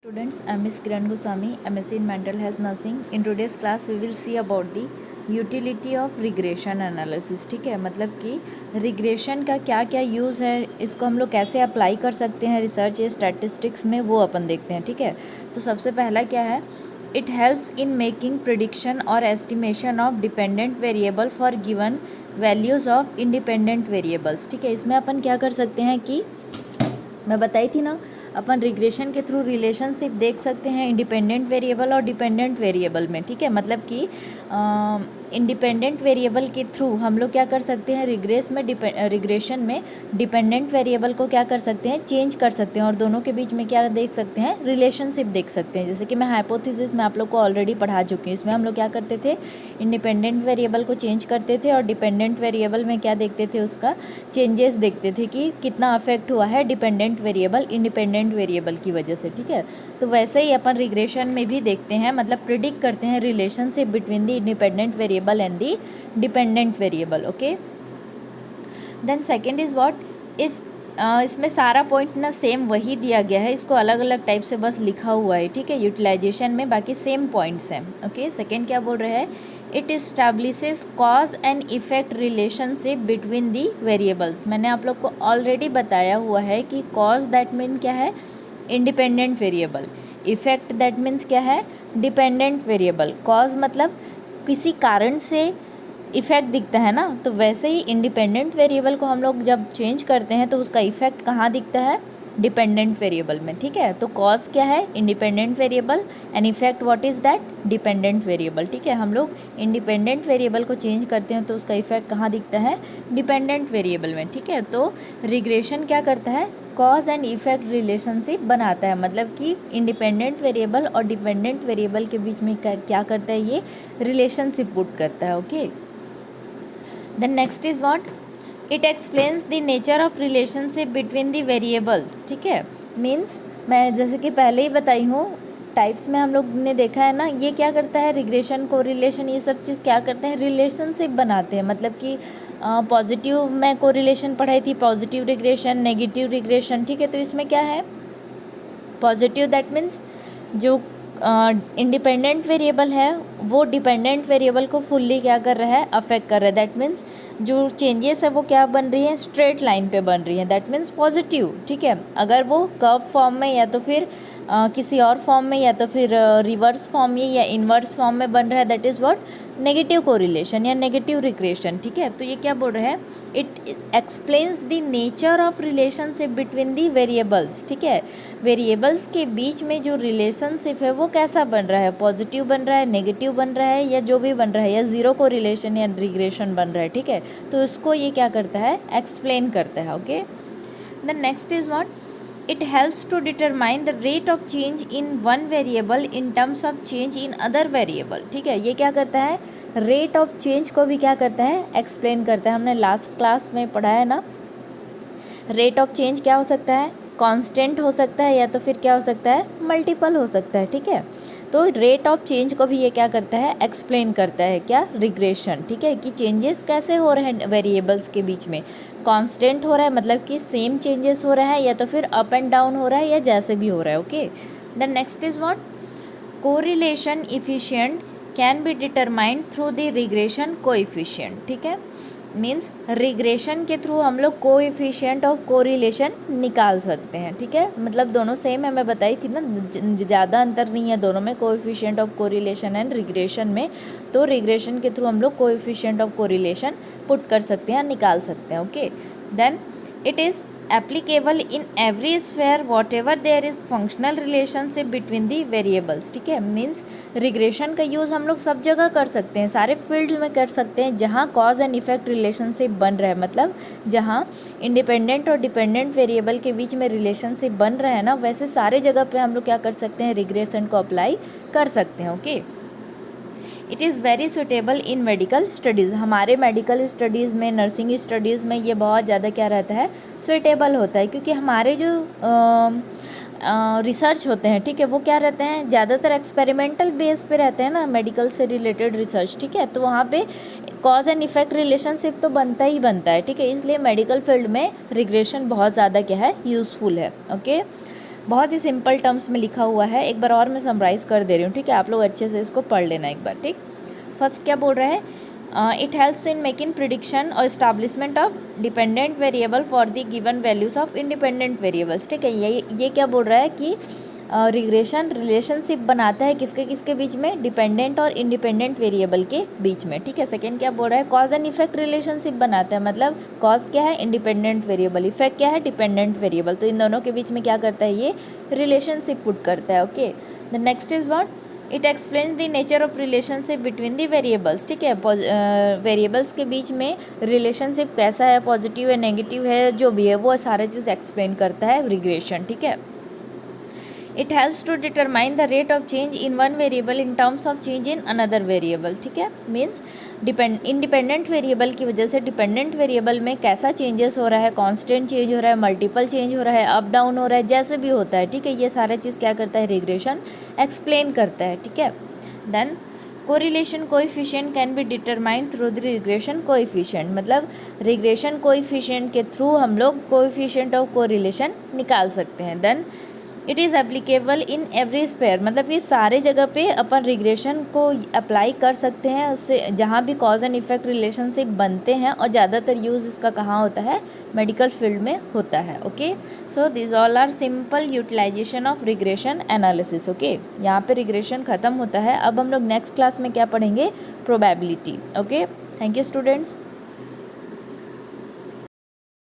Students, I am Ms. Kiran Goswami, MSc in Mental Health Nursing. In today's class, we will see about the utility of regression analysis. ठीक है, मतलब कि regression का क्या क्या use है, इसको हम लोग कैसे अप्लाई कर सकते हैं रिसर्च या स्टैटिस्टिक्स में, वो अपन देखते हैं. ठीक है, तो सबसे पहला क्या है, it helps in making prediction और estimation of dependent variable for given values of independent variables. ठीक है, इसमें अपन क्या कर सकते हैं कि मैं बताई थी ना, अपन रिग्रेशन के थ्रू रिलेशनशिप देख सकते हैं इंडिपेंडेंट वेरिएबल और डिपेंडेंट वेरिएबल में. ठीक है, मतलब कि इंडिपेंडेंट वेरिएबल के थ्रू हम लोग क्या कर सकते हैं, रिग्रेशन में डिपेंडेंट वेरिएबल को क्या कर सकते हैं, चेंज कर सकते हैं, और दोनों के बीच में क्या देख सकते हैं, रिलेशनशिप देख सकते हैं. जैसे कि मैं हाइपोथेसिस में आप लोग को ऑलरेडी पढ़ा चुकी हूँ. इसमें हम लोग क्या करते थे, इंडिपेंडेंट वेरिएबल को चेंज करते थे और डिपेंडेंट वेरिएबल में क्या देखते थे, उसका चेंजेस देखते थे कि कितना अफेक्ट हुआ है डिपेंडेंट वेरिएबल इंडिपेंडेंट वेरिएबल की वजह से. ठीक है, तो वैसे ही अपन रिग्रेशन में भी देखते हैं, मतलब प्रिडिक्ट करते हैं relationship between the independent variable and the dependent variable. Okay, then second is what is इसमें सारा पॉइंट ना सेम वही दिया गया है, इसको अलग अलग टाइप से बस लिखा हुआ है. ठीक है, यूटिलाइजेशन में बाकी सेम पॉइंट्स हैं. ओके, सेकेंड क्या बोल रहे हैं, it establishes cause and effect relationship between the variables. मैंने आप लोग को ऑलरेडी बताया हुआ है कि कॉज दैट मीन क्या है, independent variable. Effect that means क्या है, डिपेंडेंट वेरिएबल. कॉज मतलब किसी कारण से इफ़ेक्ट दिखता है ना, तो वैसे ही इंडिपेंडेंट वेरिएबल को हम लोग जब चेंज करते हैं तो उसका इफेक्ट कहाँ दिखता है, डिपेंडेंट वेरिएबल में. ठीक है, तो कॉज क्या है, independent variable, and effect what is that, dependent variable. ठीक है, हम लोग इंडिपेंडेंट वेरिएबल को चेंज करते हैं तो उसका इफेक्ट कहाँ दिखता है, डिपेंडेंट वेरिएबल में. ठीक है, तो रिग्रेशन क्या करता है, कॉज एंड इफेक्ट रिलेशनशिप बनाता है, मतलब कि इंडिपेंडेंट वेरिएबल और डिपेंडेंट वेरिएबल के बीच में क्या करता है, ये रिलेशनशिप पुट करता है. Okay, then next is what, it explains the nature of relationship between the variables. ठीक है, मीन्स मैं जैसे कि पहले ही बताई हूँ, टाइप्स में हम लोग ने देखा है ना, ये क्या करता है, रिग्रेशन, कोरिलेशन, ये सब चीज़ क्या करते हैं, रिलेशनशिप बनाते हैं. मतलब कि पॉजिटिव में कोरिलेशन पढ़ाई थी, पॉजिटिव रिग्रेशन, नेगेटिव रिग्रेशन. ठीक है, तो इसमें क्या है, पॉजिटिव दैट मीन्स जो इंडिपेंडेंट वेरिएबल है वो डिपेंडेंट वेरिएबल को फुल्ली क्या कर रहा है, अफेक्ट कर रहा है. दैट मीन्स जो चेंजेस है वो क्या बन रही है, स्ट्रेट लाइन पे बन रही है. That means positive. ठीक है, अगर वो कर्व फॉर्म में या तो फिर किसी और फॉर्म में या तो फिर रिवर्स फॉर्म में या इन्वर्स फॉर्म में बन रहा है, that is what, negative correlation या नेगेटिव रिग्रेशन. ठीक है, तो ये क्या बोल रहे हैं, it explains the nature of relationship between the variables. ठीक है, वेरिएबल्स के बीच में जो रिलेशनशिप है वो कैसा बन रहा है, पॉजिटिव बन रहा है, नेगेटिव बन रहा है, या जो भी बन रहा है, या ज़ीरो को रिलेशन या रिग्रेशन बन रहा है. ठीक है, तो उसको ये क्या करता है, एक्सप्लेन करता है. Okay, the next is what, it helps to determine the rate of change in one variable in terms of change in other variable. ठीक है, ये क्या करता है, रेट ऑफ चेंज को भी क्या करता है, एक्सप्लेन करता है. हमने लास्ट क्लास में पढ़ा है ना, रेट ऑफ चेंज क्या हो सकता है, कांस्टेंट हो सकता है, या तो फिर क्या हो सकता है, मल्टीपल हो सकता है. ठीक है, तो रेट ऑफ चेंज को भी ये क्या करता है, एक्सप्लेन करता है, क्या, रिग्रेशन. ठीक है, कि चेंजेस कैसे हो रहे हैं वेरिएबल्स के बीच में, कांस्टेंट हो रहा है मतलब कि सेम चेंजेस हो रहा है, या तो फिर अप एंड डाउन हो रहा है, या जैसे भी हो रहा है. Okay, the next is what, correlation efficient can be determined through the regression coefficient. ठीक है, मीन्स रिग्रेशन के थ्रू हम लोग कोएफिशिएंट ऑफ कोरिलेशन निकाल सकते हैं. ठीक है, मतलब दोनों सेम है, मैं बताई थी ना, ज़्यादा अंतर नहीं है दोनों में, coefficient of correlation and regression में. तो रिग्रेशन के थ्रू हम लोग कोएफिशिएंट ऑफ कोरिलेशन पुट कर सकते हैं, निकाल सकते हैं. Okay, then it is applicable in every sphere whatever there is functional relationship between the variables. ठीक है, मीन्स रिग्रेशन का यूज़ हम लोग सब जगह कर सकते हैं, सारे फील्ड में कर सकते हैं जहाँ कॉज एंड इफेक्ट रिलेशनशिप बन रहा है. मतलब जहाँ इंडिपेंडेंट और डिपेंडेंट वेरिएबल के बीच में रिलेशनशिप बन रहा है ना, वैसे सारे जगह पे हम लोग क्या कर सकते हैं, रिग्रेशन को अप्लाई कर सकते हैं. Okay, it is very suitable in medical studies. हमारे मेडिकल स्टडीज़ में, नर्सिंग स्टडीज़ में ये बहुत ज़्यादा क्या रहता है, सुटेबल होता है, क्योंकि हमारे जो रिसर्च होते हैं, ठीक है, वो क्या रहते हैं, ज़्यादातर एक्सपेरिमेंटल बेस पे रहते हैं ना, मेडिकल से रिलेटेड रिसर्च. ठीक है, तो वहाँ पे कॉज एंड इफेक्ट रिलेशनशिप तो बनता ही बनता है. ठीक है, इसलिए मेडिकल फील्ड में रिग्रेशन बहुत ज़्यादा क्या है, यूज़फुल है. ओके, बहुत ही सिंपल टर्म्स में लिखा हुआ है, एक बार और मैं समराइज़ कर दे रही हूँ, ठीक है, आप लोग अच्छे से इसको पढ़ लेना एक बार, ठीक। फर्स्ट क्या बोल रहा है, it helps in making prediction और establishment of dependent variable for the given values of independent variables, ठीक है। ये क्या बोल रहा है कि रिग्रेशन रिलेशनशिप बनाता है किसके किसके बीच में, डिपेंडेंट और इंडिपेंडेंट वेरिएबल के बीच में, ठीक है। सेकेंड क्या बोल रहा है, कॉज एंड इफेक्ट रिलेशनशिप बनाता है, मतलब कॉज क्या है, इंडिपेंडेंट वेरिएबल, इफेक्ट क्या है, डिपेंडेंट वेरिएबल, तो इन दोनों के बीच में क्या करता है, ये रिलेशनशिप पुट करता है, okay. The next is what, it explains the nature of relationship between the variables, ठीक है। वेरिएबल्स के बीच में रिलेशनशिप कैसा है, पॉजिटिव है, नेगेटिव है, जो भी है वो सारे चीज़ एक्सप्लेन करता है रिग्रेशन, ठीक है। It helps to determine the rate of change in one variable in terms of change in another variable, ठीक है। मीन्स इंडिपेंडेंट वेरिएबल की वजह से डिपेंडेंट वेरिएबल में कैसा चेंजेस हो रहा है, कांस्टेंट चेंज हो रहा है, मल्टीपल चेंज हो रहा है, अप डाउन हो रहा है, जैसे भी होता है, ठीक है। ये सारा चीज़ क्या करता है, रिग्रेशन एक्सप्लेन करता है, ठीक है। Then correlation coefficient can be determined through the regression coefficient, मतलब रिग्रेशन कोएफिशिएंट के थ्रू हम लोग कोएफिशिएंट ऑफ कोरिलेशन निकाल सकते हैं। Then it is applicable in every sphere, मतलब ये सारे जगह पे अपन रिग्रेशन को अप्लाई कर सकते हैं, उससे जहाँ भी कॉज एंड इफेक्ट रिलेशनशिप बनते हैं, और ज़्यादातर यूज़ इसका कहाँ होता है, मेडिकल फील्ड में होता है, okay. So this all are simple utilization of regression analysis, okay. यहाँ पे रिग्रेशन ख़त्म होता है। अब हम लोग नेक्स्ट क्लास में क्या पढ़ेंगे, probability, okay. Thank you students.